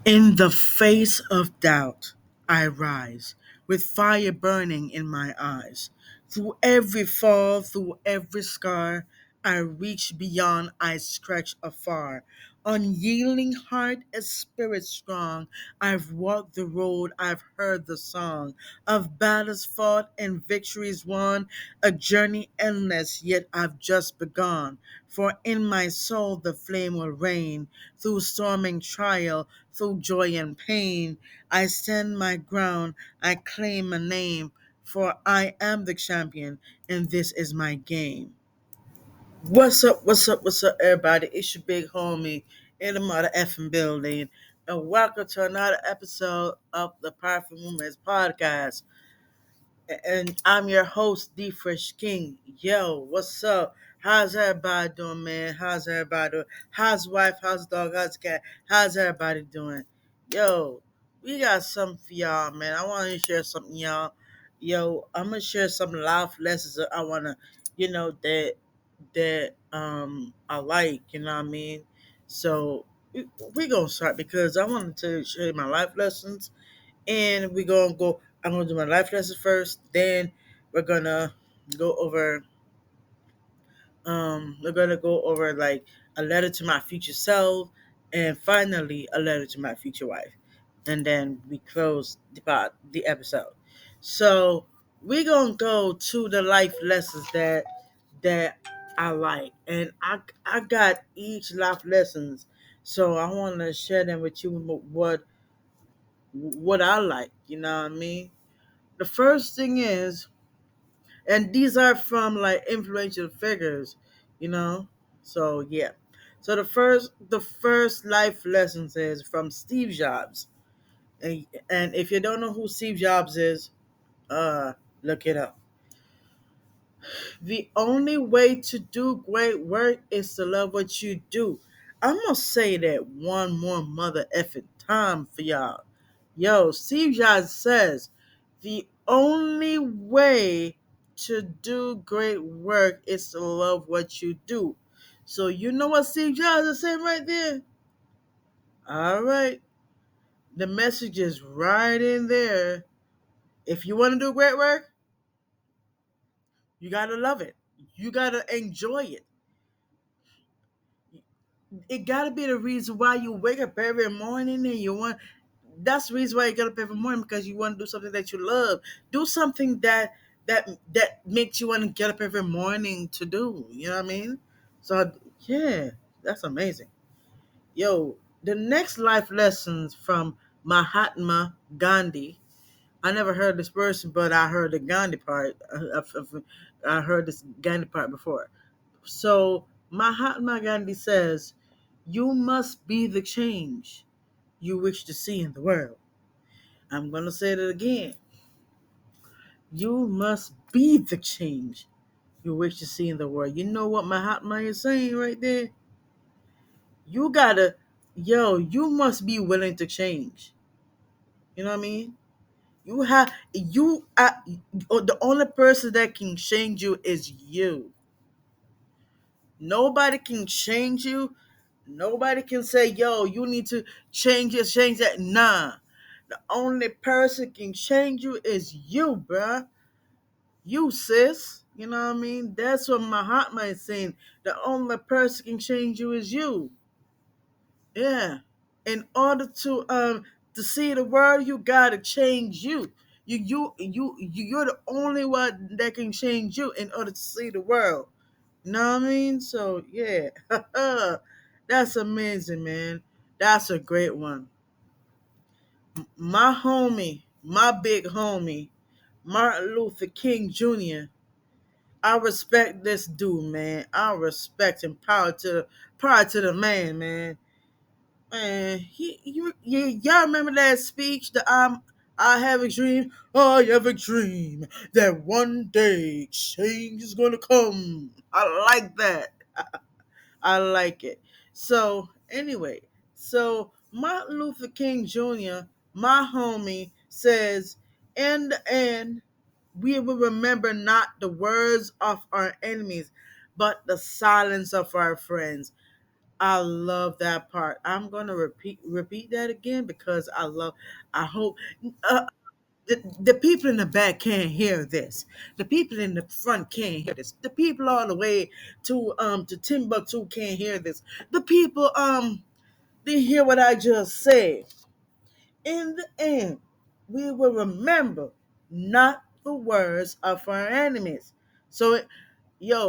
In the face of doubt, I rise, with fire burning in my eyes. Through every fall, through every scar, I reach beyond, I stretch afar. Unyielding heart, a spirit strong, I've walked the road, I've heard the song of battles fought and victories won, a journey endless, yet I've just begun. For in my soul the flame will reign, through storm and trial, through joy and pain. I stand my ground, I claim a name, for I am the champion, and this is my game. What's up, everybody? It's your big homie in the mother effing building, and welcome to another episode of the Powerful Women's Podcast. And I'm your host, therealdfreshking. Yo, what's up? How's everybody doing, man? How's everybody doing? How's wife? How's dog? How's cat? How's everybody doing? Yo, we got something for y'all, man. I want to share something, y'all. Yo, I'm gonna share some life lessons that I wanna, that I like. You know what I mean? So we gonna start because I wanted to share my life lessons, and we're gonna go. I'm gonna do my life lesson first. Then we're gonna go over. We're gonna go over like a letter to my future self, and finally a letter to my future wife, and then we close the episode. So we're gonna go to the life lessons that I like, and I got each life lessons. So I want to share them with you. What I like, you know what I mean? The first thing is, and these are from like influential figures, you know. So yeah. So the first life lessons is from Steve Jobs, and if you don't know who Steve Jobs is, look it up. The only way to do great work is to love what you do. I'm gonna say that one more mother effing time for y'all. Yo, Steve Jobs says the only way to do great work is to love what you do. So you know what Steve Jobs is saying right there? All right. The message is right in there. If you want to do great work, you gotta love it. You gotta enjoy it. It gotta be the reason why you wake up every morning and you want. That's the reason why you get up every morning, because you want to do something that you love. Do something that makes you want to get up every morning to do. You know what I mean? So yeah, that's amazing. Yo, the next life lessons from Mahatma Gandhi. I never heard this person, but I heard the Gandhi part. I heard this Gandhi part before. So Mahatma Gandhi says, "You must be the change you wish to see in the world." I'm going to say it again. You must be the change you wish to see in the world. You know what Mahatma is saying right there? You gotta, you must be willing to change. You know what I mean? The only person that can change you is you. Nobody can change you. Nobody can say, yo, you need to change this, change that. Nah. The only person can change you is you, bruh. You, sis. You know what I mean? That's what Mahatma is saying. The only person can change you is you. Yeah. In order to see the world, you gotta change you. You're the only one that can change you in order to see the world. You know what I mean? So yeah. That's amazing, man. That's a great one. My homie, my big homie, Martin Luther King Jr. I respect this dude, man. I respect him. Power to the man, man. Man, y'all remember that speech? I have a dream. I have a dream that one day change is gonna come. I like that. I like it. So anyway, so Martin Luther King Jr., my homie, says, in the end, we will remember not the words of our enemies, but the silence of our friends. I love that part. I'm gonna repeat that again because I hope uh, the people in the back can't hear this. The people in the front can't hear this. The people all the way to Timbuktu can't hear this. The people they hear what I just said. In the end, we will remember not the words of our enemies. So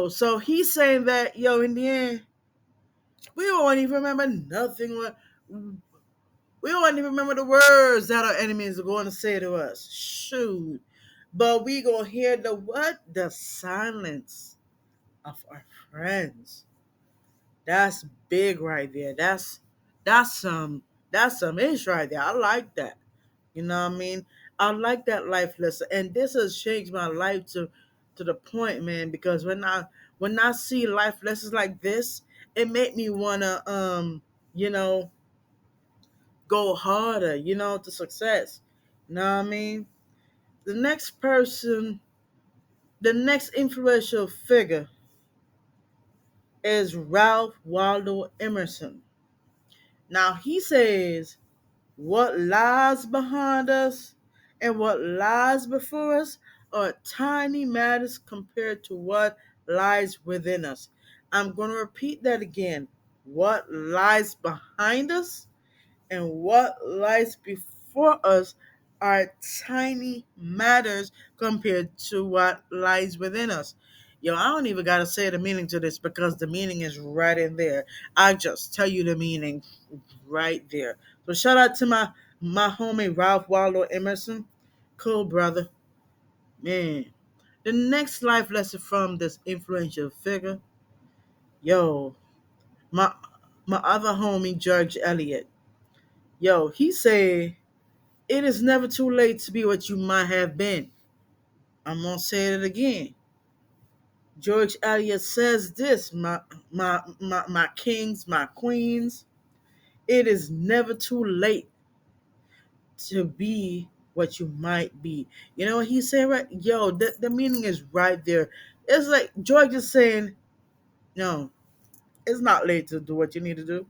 so he's saying that in the end, we won't even remember nothing. We won't even remember the words that our enemies are going to say to us. Shoot. But we gonna hear the what? The silence of our friends. That's big right there. That's some that's some ish right there. I like that. You know what I mean? I like that life lesson. And this has changed my life to the point, man, because when I see life lessons like this, it make me wanna you know, go harder, to success. You know what I mean? The next person, the next influential figure is Ralph Waldo Emerson. Now he says, what lies behind us and what lies before us are tiny matters compared to what lies within us. I'm going to repeat that again. What lies behind us and what lies before us are tiny matters compared to what lies within us. Yo, I don't even gotta say the meaning to this because the meaning is right in there. I just tell you the meaning right there. So shout out to my homie Ralph Waldo Emerson. Cool brother. Man. The next life lesson from this influential figure, yo, my my other homie George Eliot. Yo, he said it is never too late to be what you might have been. I'm gonna say it again. George Eliot says this, my kings, my queens. It is never too late to be what you might be. You know what he said, right? Yo, the meaning is right there. It's like George is saying, no, it's not late to do what you need to do.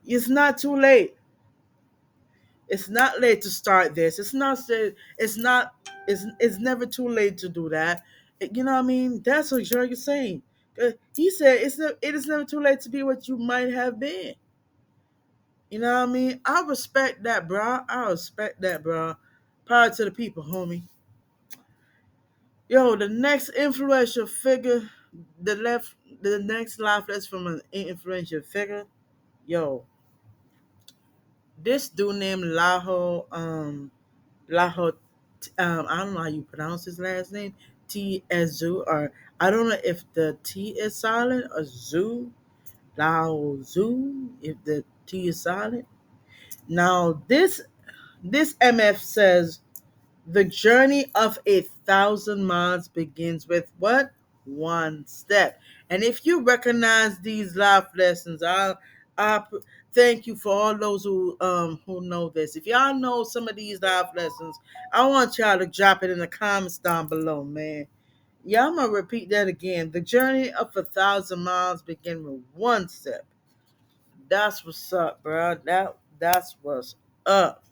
It's not too late. It's not late to start this. It's never too late to do that. You know what I mean? That's what George is saying. He said it is never too late to be what you might have been. You know what I mean? I respect that, bro. I respect that, bro. Power to the people, homie. Yo, the next influential figure, the next life that's from an influential figure. Yo, this dude named Laho, I don't know how you pronounce his last name, T as Zoo, or I don't know if the T is silent or Zoo, Lao Zoo, if the T is silent. Now this MF says the journey of 1,000 miles begins with what? One step. And if you recognize these life lessons, I thank you for all those who know this. If y'all know some of these life lessons, I want y'all to drop it in the comments down below, man. Yeah, I'm gonna repeat that again. The journey of 1,000 miles begins with one step. That's what's up, bro. That's what's up.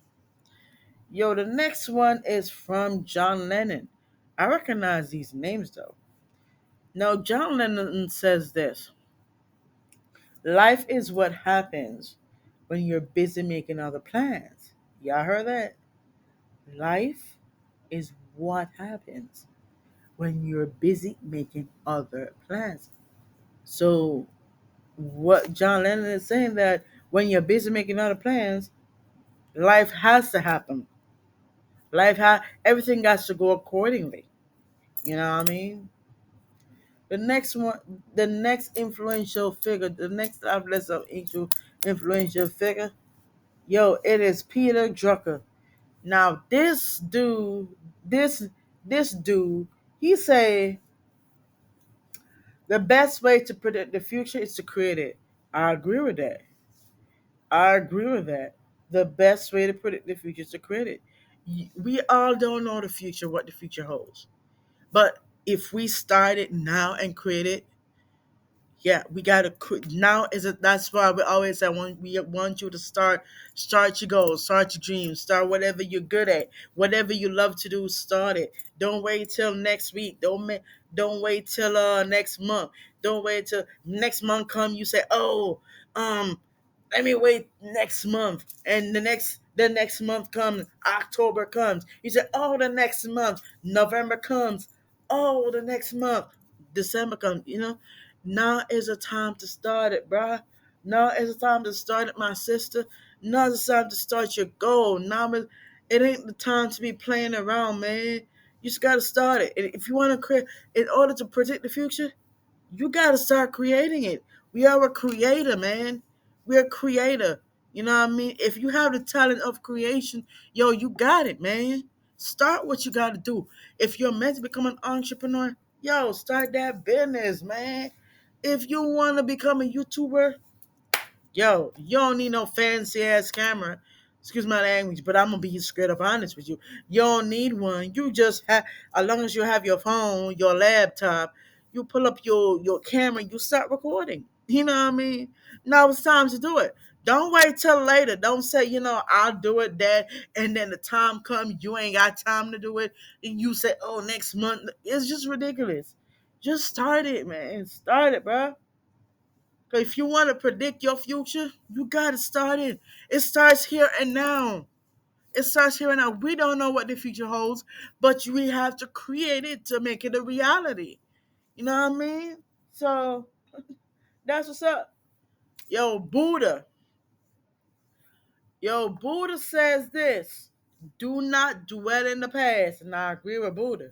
Yo, the next one is from John Lennon. I recognize these names though. Now, John Lennon says this: life is what happens when you're busy making other plans. Y'all heard that? Life is what happens when you're busy making other plans. So, what John Lennon is saying that when you're busy making other plans, life has to happen. Everything has to go accordingly. You know what I mean? The next one, the next influential figure, the next list of influential figure, yo, it is Peter Drucker. Now this this dude, he say the best way to predict the future is to create it. I agree with that. I agree with that. The best way to predict the future is to create it. We all don't know the future, what the future holds. But if we start it now and create it, Yeah, we gotta now is it that's why we always say we want you to start your goals, start your dreams, start whatever you're good at, whatever you love to do, start it. Don't wait till next week. Don't wait till next month. Don't wait till next month come, you say, oh, um let me wait next month, and the next month comes, October comes, you say, oh, the next month, November comes, oh, the next month, December comes, now is a time to start it, bruh. Now is a time to start it, my sister. Now is the time to start your goal. It ain't the time to be playing around, man. You just gotta start it. And if you want to create, in order to predict the future, you got to start creating it. We are a creator, man. We're a creator. You know what I mean? If you have the talent of creation, yo, you got it, man. Start what you got to do. If you're meant to become an entrepreneur, yo, start that business, man. If you want to become a YouTuber, yo, you don't need no fancy ass camera. Excuse my language, but I'm gonna be straight up honest with you. You don't need one. You just have, as long as you have your phone, your laptop, you pull up your camera, you start recording. You know what I mean? Now it's time to do it. Don't wait till later. Don't say, I'll do it, Dad, and then the time comes, you ain't got time to do it, and you say, oh, next month. It's just ridiculous. Just start it, man. Start it, bro. If you want to predict your future, you got to start it. It starts here and now. It starts here and now. We don't know what the future holds, but we have to create it to make it a reality. You know what I mean? So that's what's up. Yo, Buddha. Yo, Buddha says this: do not dwell in the past. And I agree with Buddha.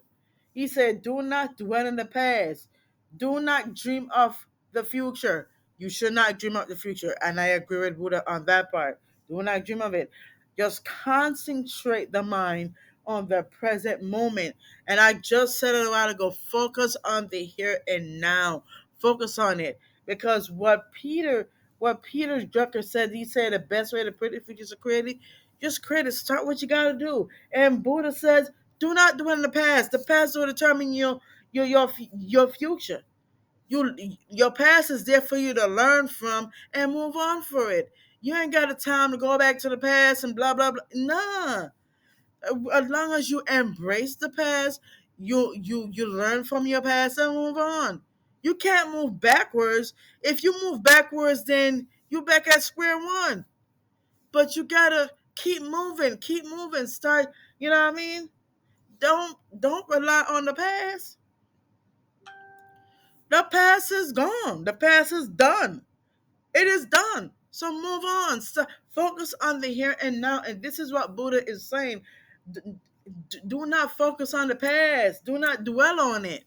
He said, do not dwell in the past. Do not dream of the future. You should not dream of the future. And I agree with Buddha on that part. Do not dream of it. Just concentrate the mind on the present moment. And I just said it a while ago, focus on the here and now. Focus on it. Because what Peter Drucker said, he said the best way to predict the future is to create it. Just create it. Start what you gotta do. And Buddha says, do not dwell in the past. The past will determine your future. Your past is there for you to learn from and move on for it. You ain't got the time to go back to the past and blah blah blah. Nah. As long as you embrace the past, you learn from your past and move on. You can't move backwards. If you move backwards, then you back at square one. But you gotta keep moving. Start. You know what I mean? Don't rely on the past. The past is gone. The past is done. It is done. So move on. So focus on the here and now. And this is what Buddha is saying. D- do not focus on the past. Do not dwell on it.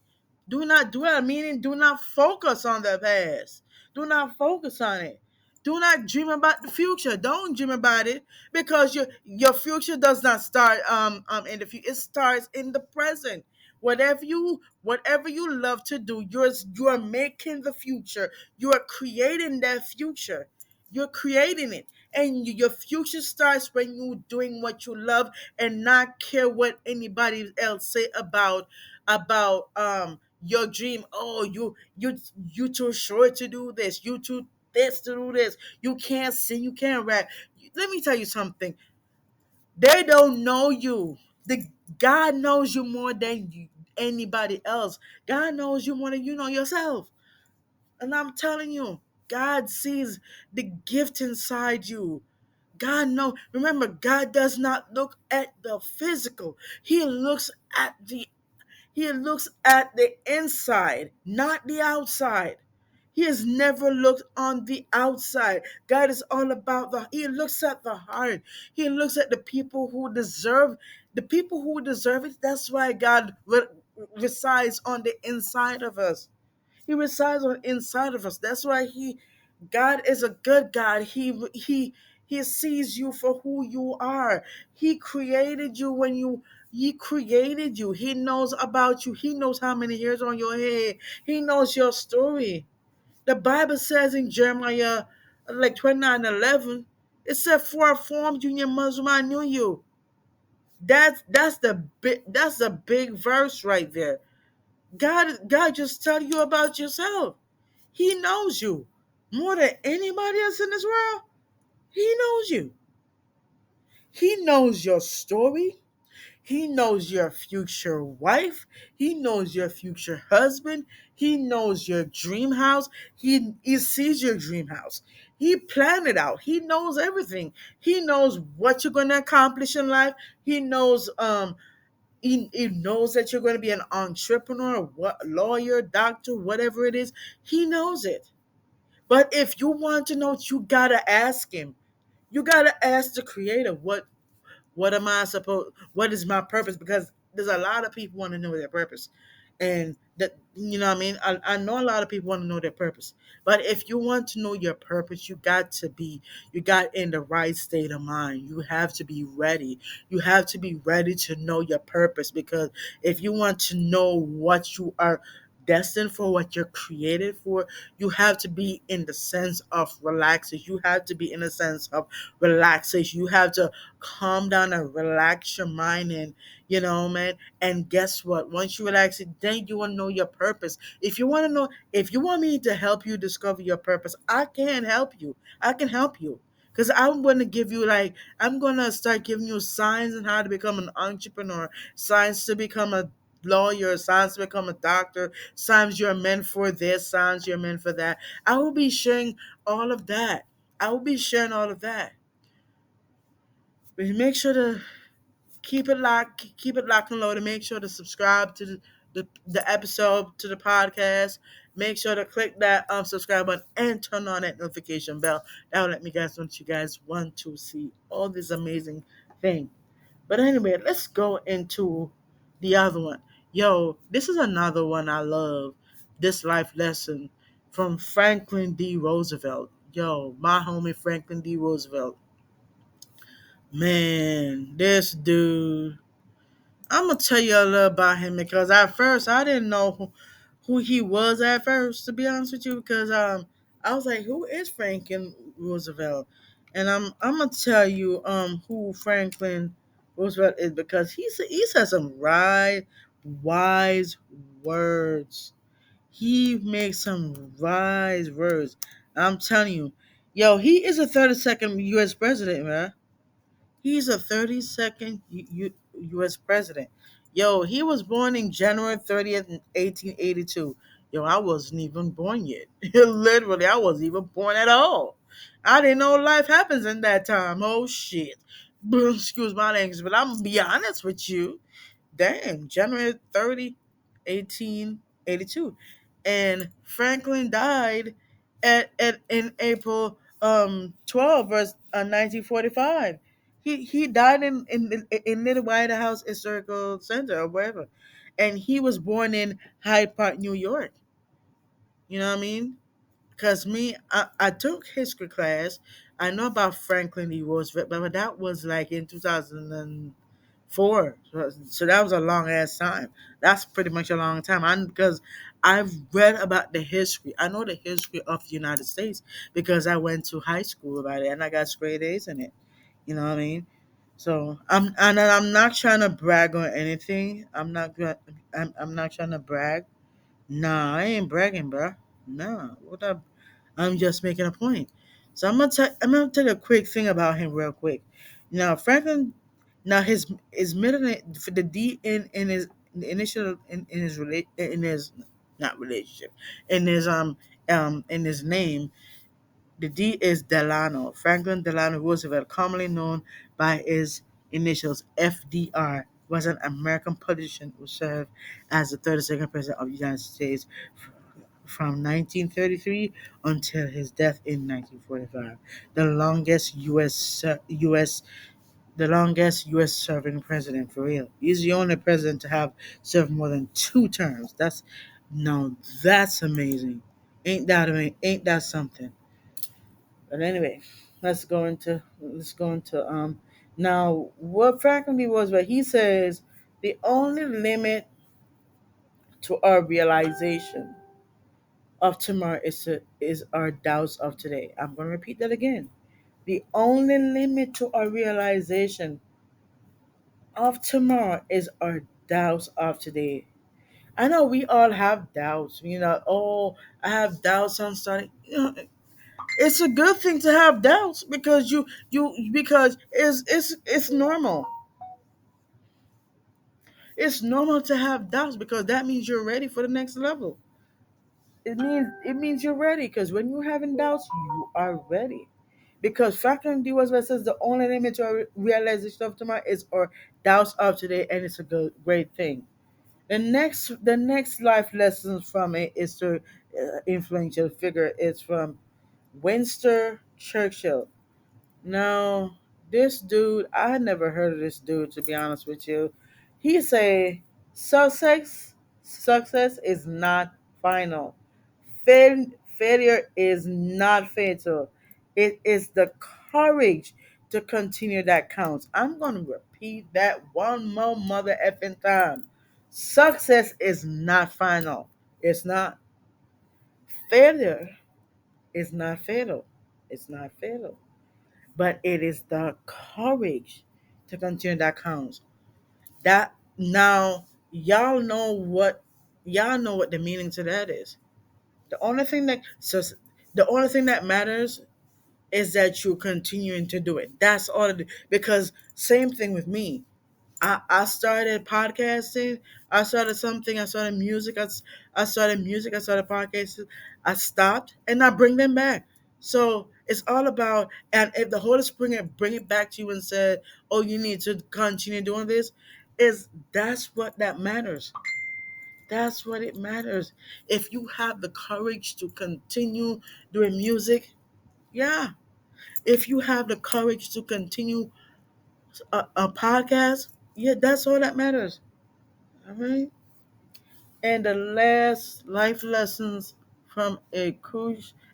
Do not dwell, meaning do not focus on the past. Do not focus on it. Do not dream about the future. Don't dream about it because your future does not start in the future. It starts in the present. Whatever you love to do, you're making the future. You are creating that future. You're creating it. And your future starts when you're doing what you love and not care what anybody else say about your dream. Oh, you too short to do this. You too this to do this. You can't sing. You can't rap. Let me tell you something. They don't know you. The God knows you more than anybody else. God knows you more than you know yourself. And I'm telling you, God sees the gift inside you. God knows. Remember, God does not look at the physical. He looks at the inside, not the outside. He has never looked on the outside. God is all about he looks at the heart. He looks at the people who deserve it. That's why God resides on the inside of us. He resides on the inside of us. That's why God is a good God. He sees you for who you are. He created you. He knows about you. He knows how many hairs on your head. He knows your story. The Bible says in Jeremiah 29:11, it said, "For I formed you in your mother's womb, I knew you." That's a big verse right there. God just tell you about yourself. He knows you more than anybody else in this world. He knows you. He knows your story. He knows your future wife. He knows your future husband. He knows your dream house. He sees your dream house. He planned it out. He knows everything. He knows what you're going to accomplish in life. He knows he knows that you're going to be an entrepreneur, what lawyer, doctor, whatever it is. He knows it. But if you want to know, you gotta ask him. You gotta ask the creator what am I supposed? What is my purpose? Because there's a lot of people want to know their purpose, and that you know what I mean. I know a lot of people want to know their purpose, but if you want to know your purpose, you got in the right state of mind. You have to be ready. You have to be ready to know your purpose because if you want to know what you are destined for, what you're created for, you have to be in the sense of relaxation. You have to be in the sense of relaxation. You have to calm down and relax your mind and man. And guess what? Once you relax it, then you will know your purpose. If you want me to help you discover your purpose, I can help you. I can help you. Because I'm gonna start giving you signs on how to become an entrepreneur, signs to become a lawyer, signs to become a doctor, signs you're meant for this, signs you're meant for that. I will be sharing all of that. I will be sharing all of that. But make sure to keep it locked and loaded. Make sure to subscribe to the episode to the podcast. Make sure to click that subscribe button and turn on that notification bell. That will let me guys know that you guys want to see all this amazing thing. But anyway, let's go into the other one. Yo, this is another one I love. This life lesson from Franklin D. Roosevelt. Yo, my homie Franklin D. Roosevelt. Man, this dude, I'm gonna tell you a little about him because at first I didn't know who he was at first, to be honest with you, because I was like, who is Franklin Roosevelt? And I'm gonna tell you who Franklin Roosevelt is because he says some wise words. He makes some wise words. I'm telling you, yo, he is a 32nd U.S. president, man. He's a 32nd U.S. president. Yo, he was born in January 30th, 1882. Yo, I wasn't even born yet. Literally, I wasn't even born at all. I didn't know life happens in that time. Oh, shit. Excuse my language, but I'm going to be honest with you. Damn, January 30th, 1882. And Franklin died in April 12, verse 1945. He died in Little White House Historical Center or wherever. And he was born in Hyde Park, New York. You know what I mean? Because I took history class. I know about Franklin D. Roosevelt, but that was like in 2004. So that was a long ass time. That's pretty much a long time. Because I've read about the history. I know the history of the United States because I went to high school about it and I got straight A's in it. You know what I mean? So I'm not trying to brag or anything. I'm not trying to brag. Nah, I ain't bragging, bro. Nah, what up? I'm just making a point. So I'm gonna tell you a quick thing about him real quick. Now Franklin, now his middle name for the D in his initial in his in his not relationship in his name, the D is Delano. Franklin Delano Roosevelt, commonly known by his initials FDR, was an American politician who served as the 32nd president of the United States from 1933 until his death in 1945. The longest U.S. serving president for real. He's the only president to have served more than 2 terms. That's amazing. Ain't that something? But anyway, let's go into now what Franklin D was, but he says the only limit to our realization of tomorrow is our doubts of today. I'm going to repeat that again. The only limit to our realization of tomorrow is our doubts of today. I know we all have doubts. Oh, I have doubts on starting. It's a good thing to have doubts because because it's normal. It's normal to have doubts because that means you're ready for the next level. It means you're ready because when you're having doubts, you are ready. Because fact and D was what says the only limit to our realization of tomorrow is our doubts of today, and it's a good great thing. The next life lessons from it is to influential figure is from Winston Churchill. Now, this dude, I had never heard of this dude to be honest with you. He say success is not final. Failure is not fatal. It is the courage to continue that counts. I'm gonna repeat that one more mother effing time. Success is not final. It's not. Failure is not fatal. It's not fatal. But it is the courage to continue that counts. That now y'all know what the meaning to that is. The only thing that so the only thing that matters is that you're continuing to do it. That's all it is. Because same thing with me. I started podcasting. I started something. I started music. I started music. I started podcasting. I stopped and I bring them back. So it's all about, and if the Holy Spirit bring it back to you and said, "Oh, you need to continue doing this," is that's what that matters. That's what it matters. If you have the courage to continue doing music, yeah. If you have the courage to continue a podcast, yeah, that's all that matters. All right. And the last life lessons from a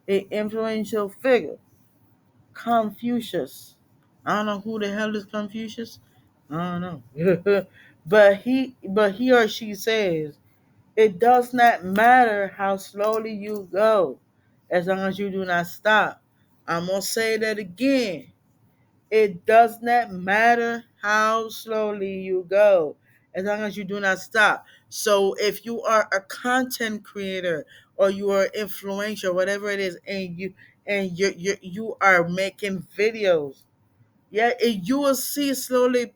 influential figure, Confucius. I don't know who the hell is Confucius. I don't know. but he or she says it does not matter how slowly you go, as long as you do not stop. I'm gonna say that again. It does not matter how slowly you go, as long as you do not stop. So if you are a content creator or you are influential, whatever it is, and you are making videos, yeah, you will see slowly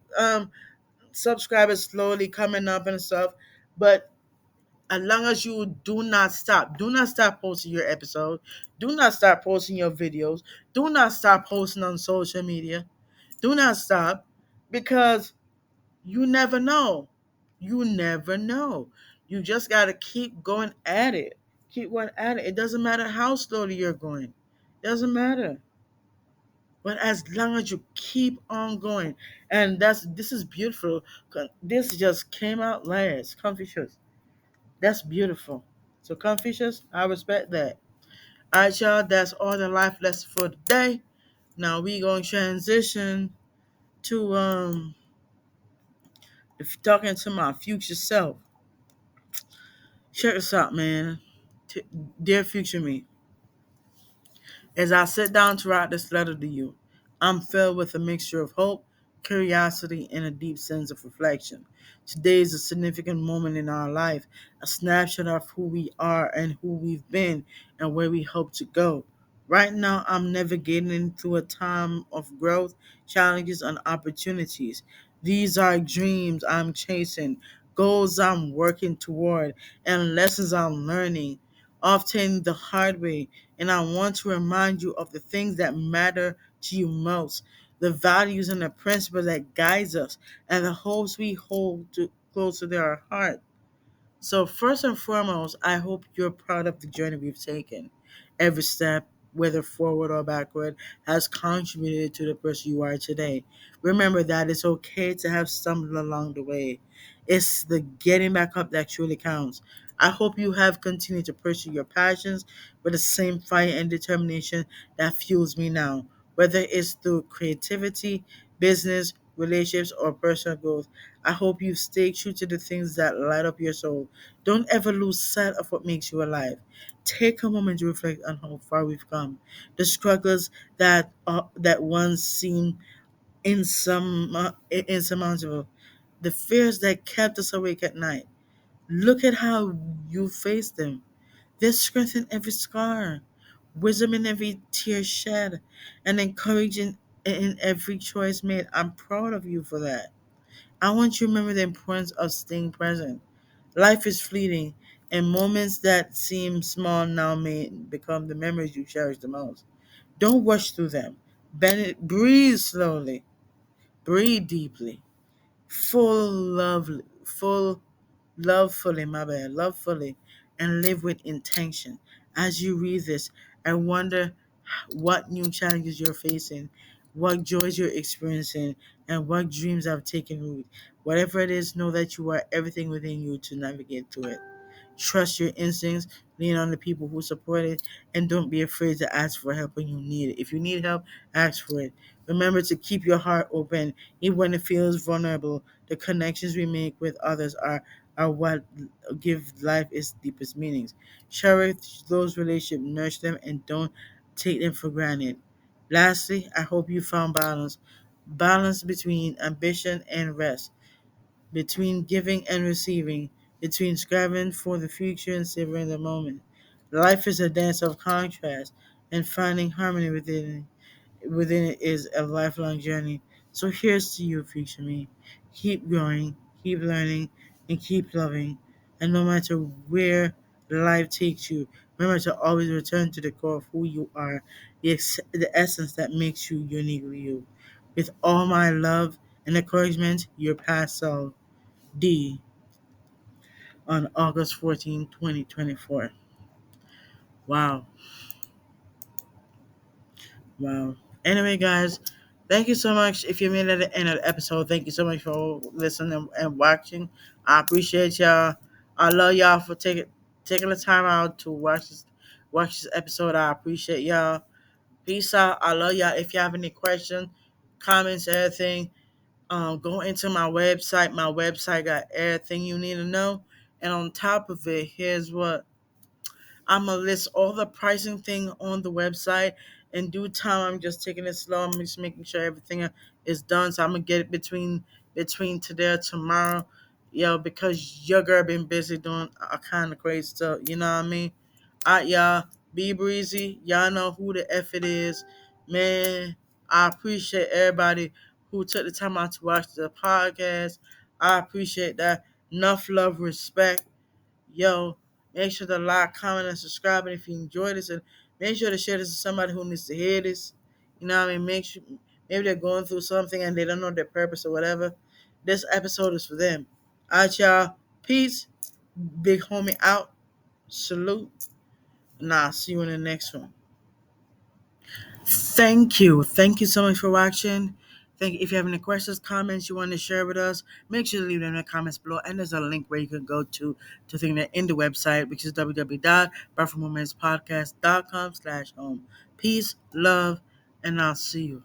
subscribers slowly coming up and stuff. But as long as you do not stop posting your episode, do not stop posting your videos, do not stop posting on social media, do not stop because you never know. You never know. You just got to keep going at it. Keep going at it. It doesn't matter how slowly you're going. It doesn't matter. But as long as you keep on going, and this is beautiful. This just came out last. Confucius. That's beautiful. So Confucius, I respect that. All right, y'all. That's all the life lessons for today. Now we gonna transition to if you're talking to my future self, check this out, man. T- Dear future me, as I sit down to write this letter to you, I'm filled with a mixture of hope, curiosity, and a deep sense of reflection. Today is a significant moment in our life, a snapshot of who we are and who we've been and where we hope to go. Right now, I'm navigating through a time of growth, challenges, and opportunities. These are dreams I'm chasing, goals I'm working toward, and lessons I'm learning, often the hard way. And I want to remind you of the things that matter to you most, the values and the principles that guides us, and the hopes we hold close to our heart. So, first and foremost, I hope you're proud of the journey we've taken. Every step, whether forward or backward, has contributed to the person you are today. Remember that it's okay to have stumbled along the way. It's the getting back up that truly counts. I hope you have continued to pursue your passions with the same fire and determination that fuels me now, whether it's through creativity, business, relationships, or personal growth. I hope you stay true to the things that light up your soul. Don't ever lose sight of what makes you alive. Take a moment to reflect on how far we've come. The struggles that once seemed insurmountable, the fears that kept us awake at night, Look at how you face them. There's strength in every scar, wisdom in every tear shed, and encouragement in every choice made. I'm proud of you for that. I want you to remember the importance of staying present. Life is fleeting, and moments that seem small now may become the memories you cherish the most. Don't rush through them. Breathe slowly, breathe deeply, full lovefully, my bad, lovefully, and live with intention. As you read this, I wonder what new challenges you're facing, what joys you're experiencing, and what dreams have taken root. Whatever it is, know that you are everything within you to navigate through it. Trust your instincts, lean on the people who support it, and don't be afraid to ask for help when you need it. If you need help, ask for it. Remember to keep your heart open, even when it feels vulnerable. The connections we make with others are what give life its deepest meanings. Cherish those relationships, nurture them, and don't take them for granted. Lastly, I hope you found balance between ambition and rest, between giving and receiving, between striving for the future and savoring the moment. Life is a dance of contrast, and finding harmony within it is a lifelong journey. So here's to you, future me. Keep growing, keep learning, and keep loving. And no matter where life takes you, remember to always return to the core of who you are, the essence that makes you uniquely you. With all my love and encouragement, your past self, D, on August 14, 2024. Wow. Wow. Anyway, guys, thank you so much. If you made it at the end of the episode, thank you so much for listening and watching. I appreciate y'all. I love y'all for taking the time out to watch this episode. I appreciate y'all. Peace out. I love y'all. If you have any questions, comments, everything, go into my website. My website got everything you need to know. And on top of it, here's what I'm gonna list all the pricing thing on the website in due time. I'm just taking it slow. I'm just making sure everything is done. So I'm gonna get it between today or tomorrow. Because your girl been busy doing a kind of crazy stuff. You know what I mean? Alright, y'all. Be breezy. Y'all know who the F it is. Man, I appreciate everybody who took the time out to watch the podcast. I appreciate that. Enough love, respect. Yo, make sure to like, comment, and subscribe. And if you enjoy this, and make sure to share this with somebody who needs to hear this. You know what I mean? Make sure maybe they're going through something and they don't know their purpose or whatever. This episode is for them. Alright, y'all. Peace. Big homie out. Salute. And I'll see you in the next one. Thank you. Thank you so much for watching. If you have any questions, comments you want to share with us, make sure to leave them in the comments below. And there's a link where you can go to thing that in the website, which is www.buffermomentspodcast.com/home. Peace, love, and I'll see you.